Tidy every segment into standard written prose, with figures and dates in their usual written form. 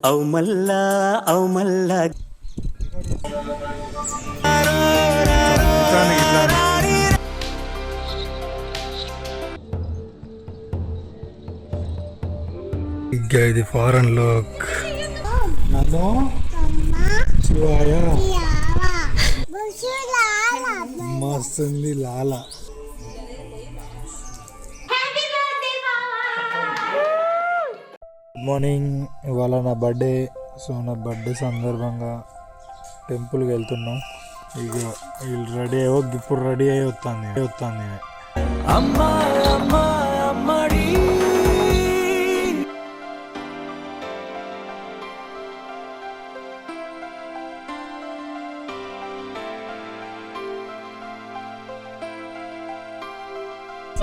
అవు మల్లా ఇది ఫారెన్ లోక్ నమో శివాయ మస్తుంది లాలా. Good morning. ఇవాళ నా బర్త్డే. సో నా బర్త్డే సందర్భంగా టెంపుల్కి వెళ్తున్నాం. ఇక వీళ్ళు రెడీ అయ్యో ఇప్పుడు రెడీ అయ్యి వస్తాను. అమ్మా అమ్మా అమ్మడి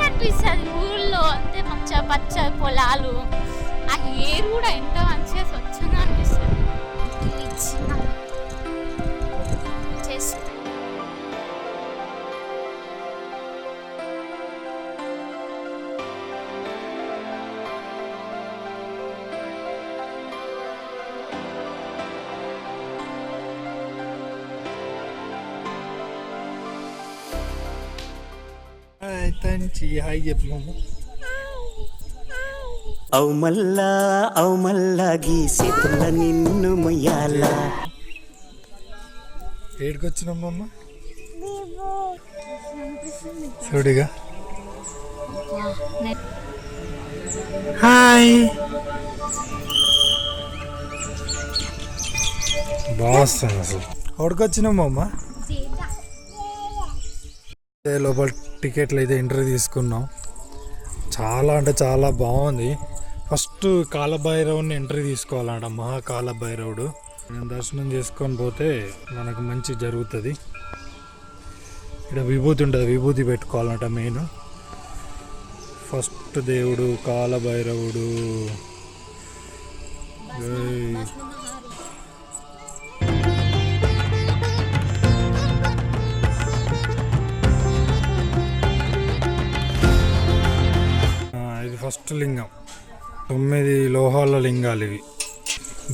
అనిపిస్తుంది. ఊళ్ళో అంతే మంచిగా పచ్చ పొలాలు, ఆ ఏరు కూడా ఎంత మంచిగా స్వచ్ఛంగా అనిపిస్తుంది. హాయ్ చెప్పు మామ. అవు మల్లా గీసేతుల నిన్ను మొయ్యాలా. ఏడుకొచ్చినామమ్మ చూడిగా. హాయ్ బాగుంది అసలు. ఎవడికొచ్చినామమ్మ లోపల టికెట్లు అయితే ఎంట్రీ తీసుకున్నాం. చాలా అంటే చాలా బాగుంది. ఫస్ట్ కాలభైరవుని ఎంట్రీ తీసుకోవాలంట, మహాకాలభైరవుడు. నేను దర్శనం చేసుకొని పోతే మనకు మంచి జరుగుతుంది. ఇక్కడ విభూతి ఉంటుంది, విభూతి పెట్టుకోవాలంట మెయిన్. ఫస్ట్ దేవుడు కాలభైరవుడు. ఫస్ట్ లింగం 9 లోహాల లింగాలు ఇవి.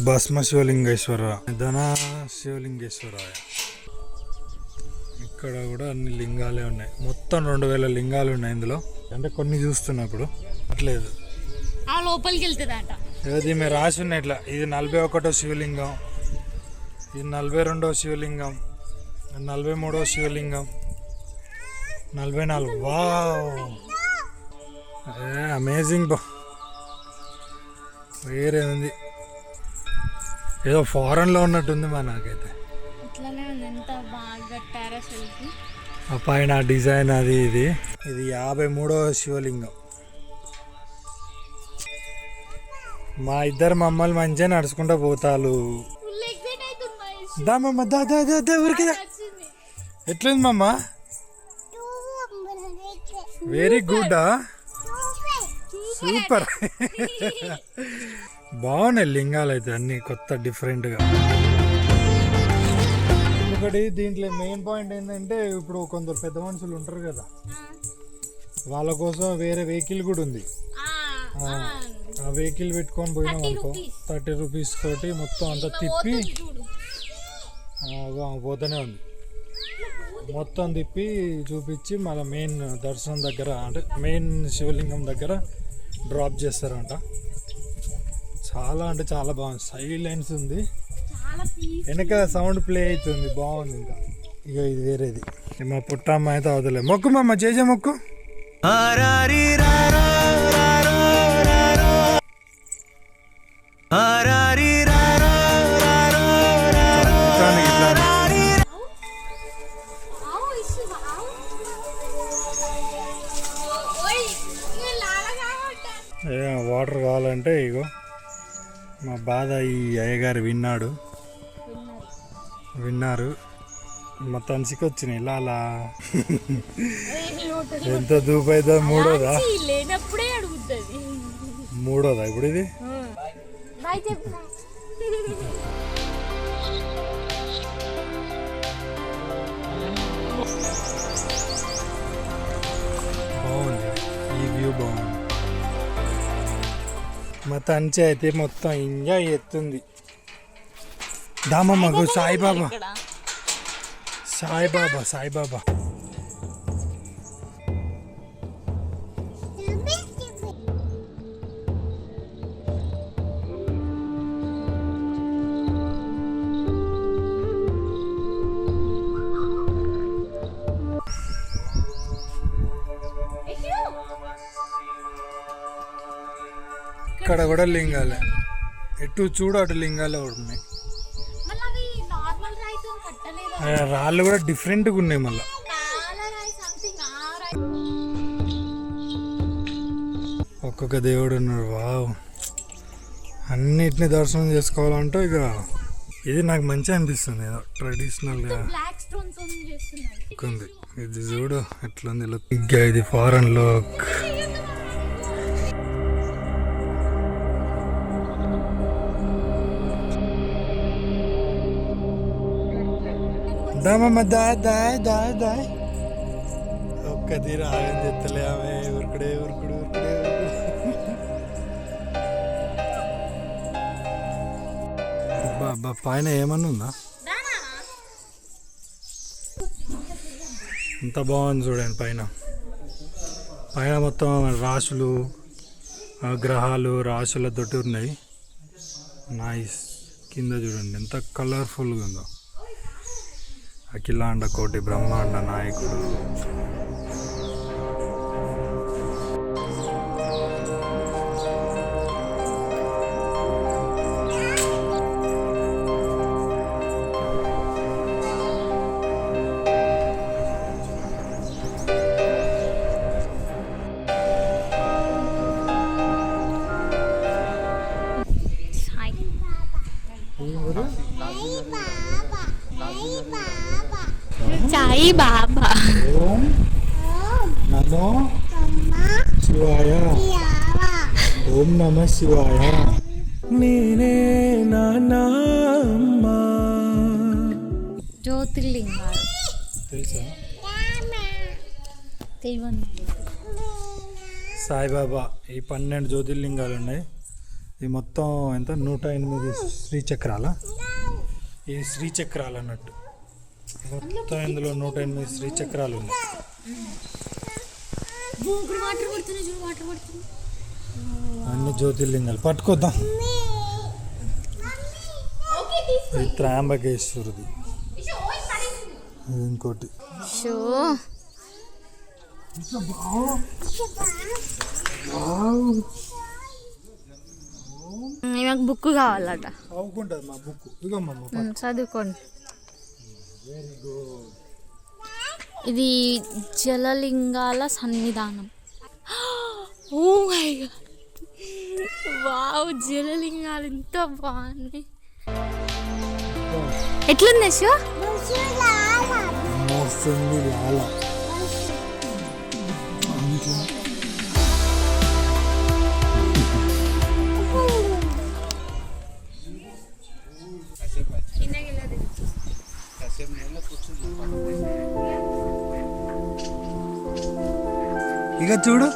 భస్మ శివలింగేశ్వర, ధన శివలింగేశ్వరాయ. ఇక్కడ కూడా అన్ని లింగాలే ఉన్నాయి. మొత్తం 2000 లింగాలు ఉన్నాయి ఇందులో. అంటే కొన్ని చూస్తున్నప్పుడు అట్లేదు లోపలికి వెళ్తుందట. ఇది మీరు రాసి ఉన్నాయి ఇట్లా. ఇది 41వ శివలింగం, ఇది 42వ శివలింగం, 43వ శివలింగం, 44. వావ్, అమేజింగ్ బా, వేరే ఉంది. ఏదో ఫారెన్లో ఉన్నట్టుంది మా నాకైతే. ఆ పైన డిజైన్ అది ఇది. ఇది 53వ శివలింగం. మా ఇద్దరు మమ్మల్ని మంచిగా నడుచుకుంటూ పోతారు. దామమ్మ ఊరికి ఎట్లుంది మమ్మ? Very good, super. బాగున్నాయి లింగాలు అయితే అన్ని కొత్త డిఫరెంట్గా. ఒకటి దీంట్లో మెయిన్ పాయింట్ ఏంటంటే, ఇప్పుడు కొందరు పెద్ద మనుషులు ఉంటారు కదా, వాళ్ళ కోసం వేరే వెహికల్ కూడా ఉంది. ఆ వెహికల్ పెట్టుకొని పోయినాం అనుకో, 30 రూపీస్ తోటి మొత్తం అంతా తిప్పి పోతూనే ఉంది. మొత్తం తిప్పి చూపించి మళ్ళీ మెయిన్ దర్శనం దగ్గర, అంటే మెయిన్ శివలింగం దగ్గర డ్రాప్ చేస్తారంట. చాలా అంటే చాలా బాగుంది. సైలెన్స్ ఉంది, వెనక సౌండ్ ప్లే అవుతుంది, బాగుంది. ఇంకా ఇక ఇది వేరేది. మా పుట్టమ్మ అయితే అవతలే. మొక్కు మమ్మ, చేసే మొక్కు. వాటర్ కావాలంటే ఇగో మా బాధ ఈ అయ్యగారు విన్నారు. మొత్తానికి వచ్చినాయి లాలా. ఎంత దూపైతే మూడోదా ఇప్పుడు ఇది. బాగుంది ఈ వ్యూ, బాగుంది. మా తంచి అయితే మొత్తం ఎంజాయ్ చేస్తుంది. దామమ్మకు సాయిబాబా సాయిబాబా సాయిబాబా ఇక్కడ కూడా లింగాలే, ఎటు చూడు అటు లింగాలే ఉన్నాయి. మళ్ళీ అవి నార్మల్ రాయితో కట్టలేదు, ఆ రాళ్ళు కూడా డిఫరెంట్గా ఉన్నాయి. మళ్ళీ చాలా రాయి సంథింగ్ ఆ రాయి. ఒక్కొక్క దేవుడు ఉన్నాడు. వావ్, అన్నిటిని దర్శనం చేసుకోవాలంటే ఇక ఇది నాకు మంచిగా అనిపిస్తుంది. ఏదో ట్రెడిషనల్గా బ్లాక్ స్టోన్ తో చేస్తున్నారు ఉంది. ఇది చూడు ఎట్లుంది లుక్. ఇంకా ఇది ఫారెన్ లుక్. దామమ్మ దాయ్ దాయ్ దాయ్ దాయ్. ఒక్క తీరు ఆగం చెత్తలే ఆమె. ఉరుకుడే ఉరుకుడు ఉరుకుడే ఉరుకుడు. పైన ఏమన్నా ఉందా? ఎంత బాగుంది చూడండి. పైన పైన మొత్తం రాశులు, గ్రహాలు రాశులతోటి ఉన్నాయి. నైస్. కింద చూడండి ఎంత కలర్ఫుల్గా ఉందో. అఖిలాండ కోటి బ్రహ్మాండ నాయకుడు. సాయి బాబా. ఓం నమో శివాయ. ఓం నమ శివాయ. నేనే నాన్నమ్మ. జ్యోతిర్లింగాలు తెలుసా? తెలియదు. సాయిబాబా ఈ 12 జ్యోతిర్లింగాలు ఉన్నాయి. ఈ మొత్తం ఎంత 108 శ్రీచక్రాల. ఈ శ్రీచక్రాలు అన్నట్టు మొత్తం ఇందులో 108 శ్రీచక్రాలు ఉన్నాయి. అన్ని జ్యోతిర్లింగాలు పట్టుకోద్దాం. ఇది త్రయంబకేశ్వరుది. ఇంకోటి నాకు బుక్ కావాలట. అవుకుంటుంది మా బుక్. ఇగమ్మమ్మ చదువుకోండి. ఇది జలలింగాల సన్నిధానం. ఓ మై గాడ్, వావ్, జలలింగాలు ఎంత బాగున్నాయి. ఎట్లుంది యశో? ఇక చూడు.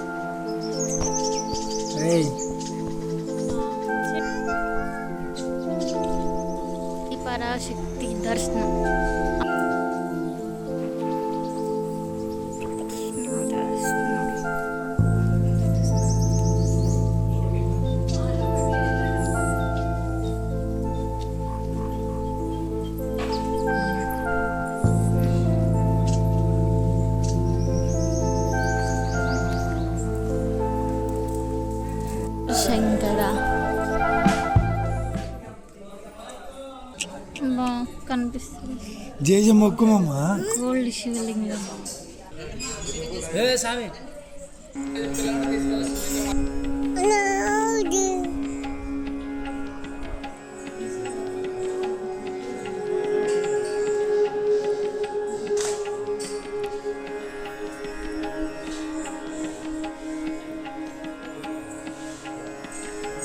పరాశక్తి దర్శనం. శంకర కనిపిస్తుంది. జేజ మొక్కుమమ్మా. గోల్డ్ శివలింగం.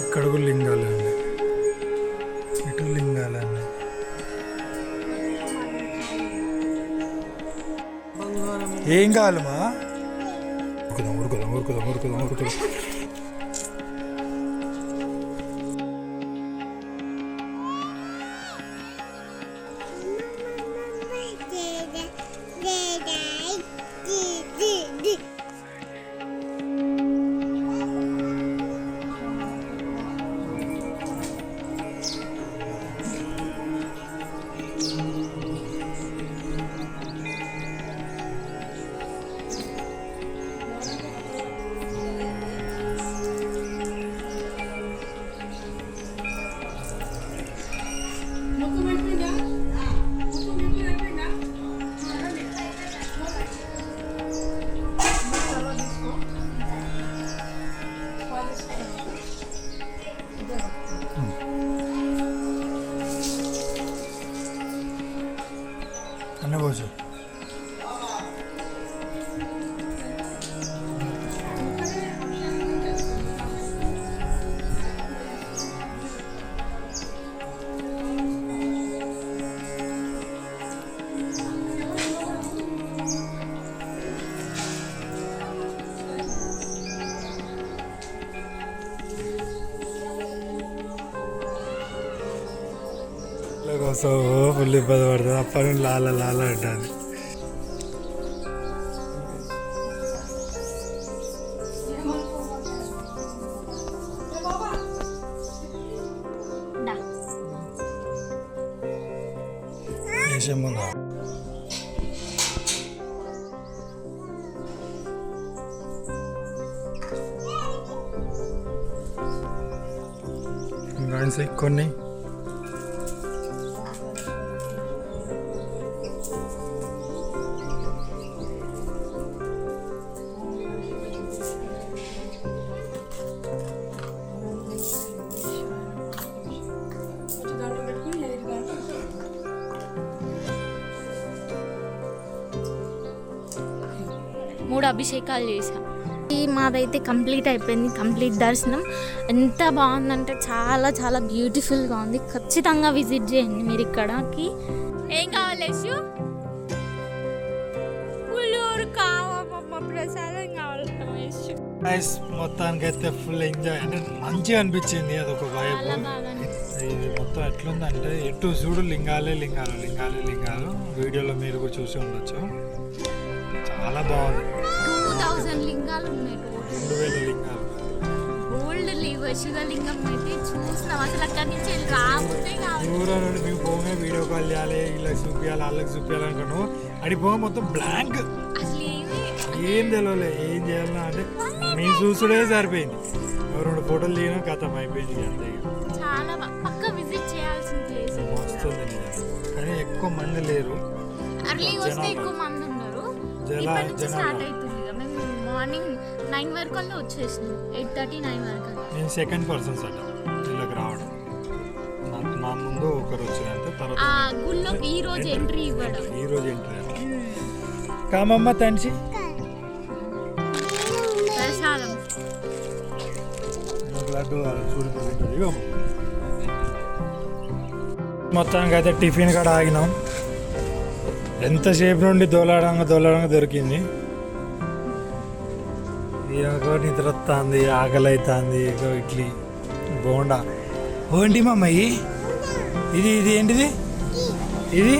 ఇక్కడ కూడా లింగాలు ఉన్నాయి. ఇటు లింగాలు ఉన్నాయి. ఏం కావాలమ్మా? ఉరుకుదాం ఉరుకుదాం ఉరుకుదాం ఉరుకుదాం ఉరుకుదాం. అన్న పోసు. కోసం ఫుల్ ఇబ్బంది పడుతుంది. అప్పటి లాల లాల అంటాను. కొన్ని మూడు అభిషేకాలు చేసాం. మాదైతే కంప్లీట్ అయిపోయింది. కంప్లీట్ దర్శనం ఎంత బాగుందంటే చాలా చాలా బ్యూటిఫుల్గా ఉంది. ఖచ్చితంగా విజిట్ చేయండి మీరు ఇక్కడకి. ఏం కావాలి యశు? పుల్లూరు కావమ్మ, ప్రసాదం కావాలి యశు. మొత్తానికి అయితే ఫుల్ ఎంజాయ్ అంటే మంచిగా అనిపించింది. అదొక వైబ్. ఇది మొత్తం ఎట్లుందంటే ఎటు చూడు లింగాలే లింగాలు లింగాలే లింగాలు. వీడియోలో మీరు కూడా చూసి ఉండొచ్చు. చాలా బాగుంది. 2000 లింగాలు ఉన్నాయి. 2000 లింగాలు. ఓల్డ్ శివలింగం అయితే చూసినాం. అసలు అక్కడి నుంచి రాబోతే దూరం నుండి మేము పోగా వీడియో కాల్ చేయాలి, వీళ్ళకి చూపించాలి, వాళ్ళకి చూపించాలి అనుకున్నాం. అడిపోగా మొత్తం బ్లాంక్. అసలు ఏం తెలియలే ఏం చేయాలన్నా అంటే మేము చూసుడే సరిపోయింది. 2 ఫోటోలు దిగినా కథం అయిపోయింది. అంతే. చాలా పక్క విజిట్ చేయాల్సిన ప్లేస్. వస్తుంది కానీ ఎక్కువ మంది లేరు. అర్లీ వస్తే ఎక్కువ మంది ఉన్నారు. స్టార్ట్ అవుతుంది. మేము మార్నింగ్ 9 వరకు అలా వచ్చేసినాం. 8:30, 9 వరకు. నేను సెకండ్ పర్సన్స్ అట వీళ్ళకి రావడం. నా ముందు ఒకరు వచ్చినంత తర్వాత గుళ్ళోకి ఈ రోజు ఎంట్రీ ఇవ్వడం. ఈ రోజు ఎంట్రీ కామమ్మ తంచి ప్రసాదం చూడిపోయింది. మొత్తానికి అయితే టిఫిన్ కూడా ఆగినాం. ఎంతసేపు నుండి దోలాడంగా దొరికింది. నిద్ర వస్తుంది, ఆకలి అవుతుంది. ఇడ్లీ బోండా. ఓంటి మా అమ్మాయి ఇది ఇది ఏంటిది ఇది?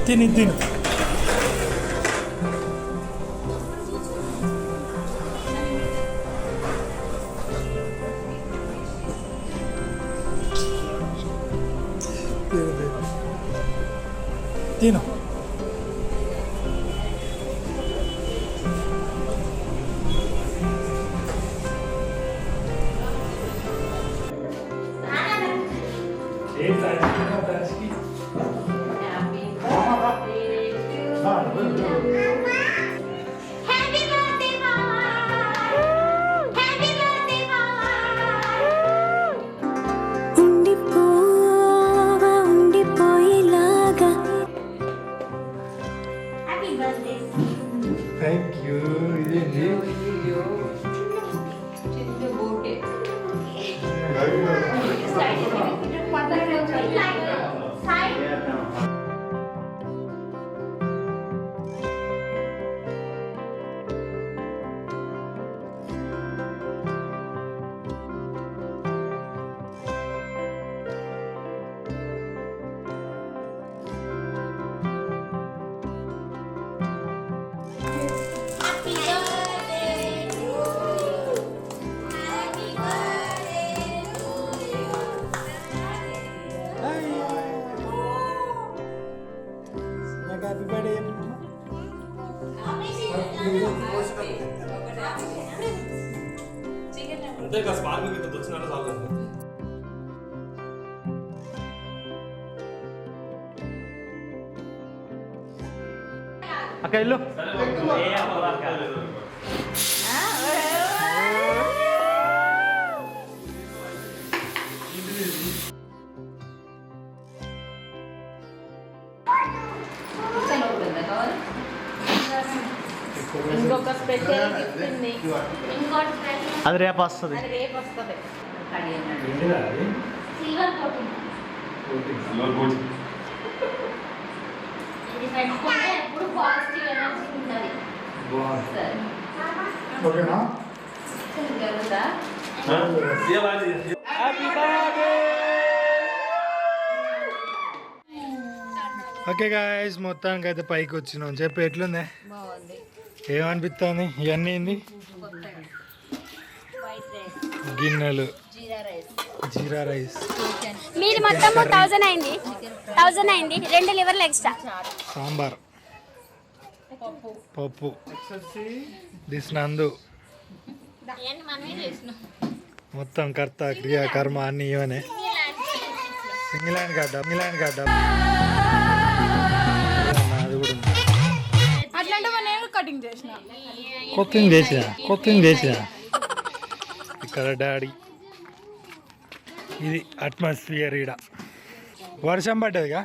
తిని తిను. తిను. Thank you. ఇదేంటి హ్యాపీ బర్త్డే. అక్క ఇల్లు ఇంకొక స్పెషల్ గిఫ్ట్ ఉంది. ఇంకోటి స్పెషల్ అది రేపు వస్తుంది. Silver coating. ఇది పెట్టుకుంటే ఎప్పుడు పాజిటివ్ ఎనర్జీ ఉంటుంది. ఓకేనా? ఓకే గాయస్, మొత్తానికి అయితే పైకి వచ్చినాం. చెప్పి ఎట్లుంది? ఏమనిపిస్తుంది? ఇవన్నీ ఏంది? గిన్నెలు, జీరా రైస్. మీరు మొత్తం 1000 అయింది. 1000 అయింది. 2 లివర్లు ఎక్స్ట్రా. సాంబార్, పప్పు, దిస్ నందు. మనమే చేసినాం. మొత్తం కర్త క్రియా కర్మ అన్ని ఇవనే. ఇంగ్లాండ్ గడ్డ అది కూడా ఉంది. కుకింగ్ చేసిన ఇక్కడ డాడీ. ఇది అట్మాస్ఫియర్. ఈడ వర్షం పడ్డదిగా,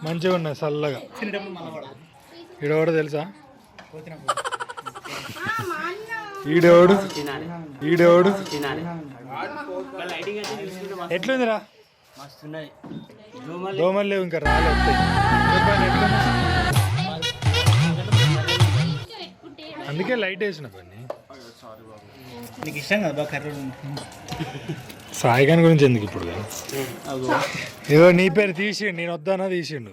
మంచిగా ఉన్నది చల్లగా. ఈడ కూడా తెలుసా? ఈడోడు ఎట్లుందిరా? దోమలు లేవు, ఇంకా రాలే వస్తాయి. ఎట్లుంది? అందుకే లైట్ వేసిన పని. నీకు ఇష్టం కదా కర్రీ? సాయిగాని గురించి ఎందుకు ఇప్పుడు? ఏదో నీ పేరు తీసిండు, నేను వద్దానా తీసిండు.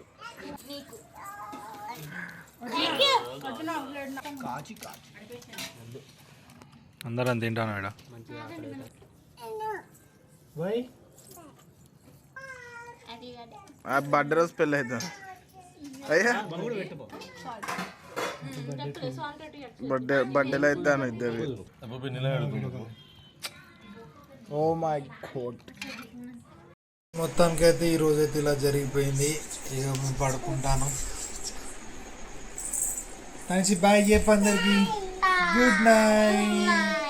అందరం తింటాను మేడం. బర్త్డే రోజు పెళ్ళి అవుతా అయ్యా. బర్త్డేలో అవుతాను ఇద్దరు. Oh my god. మొత్తానికి అయితే ఈరోజు అయితే ఇలా జరిగిపోయింది. ఇక మేము పడుకుంటాను. మంచి బాయ్ చెప్పు అందరికి. Good night.